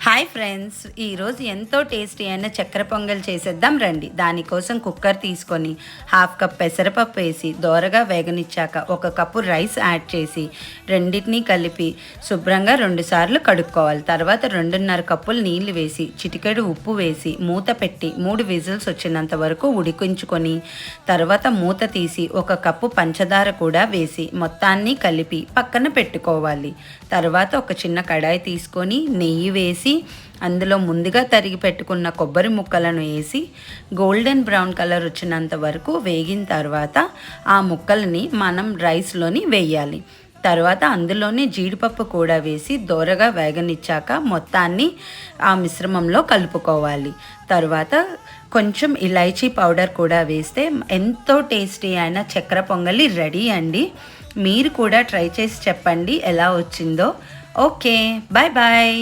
Hi friends, ఈరోజు ఎంతో tasty అయిన చక్కెర పొంగల్ చేసేద్దాం రండి. దానికోసం కుక్కర్ తీసుకొని హాఫ్ కప్ పెసరపప్పు వేసి దోరగా వేగనిచ్చాక 1 కప్పు రైస్ యాడ్ చేసి రెండింటినీ కలిపి శుభ్రంగా 2 సార్లు కడుక్కోవాలి. తర్వాత 2.5 కప్పులు నీళ్లు వేసి చిటికెడు ఉప్పు వేసి మూత పెట్టి 3 విజిల్స్ వచ్చినంత వరకు ఉడికించుకొని తర్వాత మూత తీసి 1 కప్పు పంచదార కూడా వేసి మొత్తాన్ని కలిపి పక్కన పెట్టుకోవాలి. తర్వాత ఒక చిన్న కడాయి తీసుకొని నెయ్యి వేసి అందులో ముందుగా తరిగి పెట్టుకున్న కొబ్బరి ముక్కలను వేసి గోల్డెన్ బ్రౌన్ కలర్ వచ్చినంత వరకు వేగిన తర్వాత ఆ ముక్కల్ని మనం రైస్లోని వేయాలి. తర్వాత అందులోనే జీడిపప్పు కూడా వేసి దోరగా వేగనిచ్చాక మొత్తాన్ని ఆ మిశ్రమంలో కలుపుకోవాలి. తర్వాత కొంచెం ఇలాచీ పౌడర్ కూడా వేస్తే ఎంతో టేస్టీ అయిన చక్కెర పొంగలి రెడీ అండి. మీరు కూడా ట్రై చేసి చెప్పండి ఎలా వచ్చిందో. Okay, bye bye.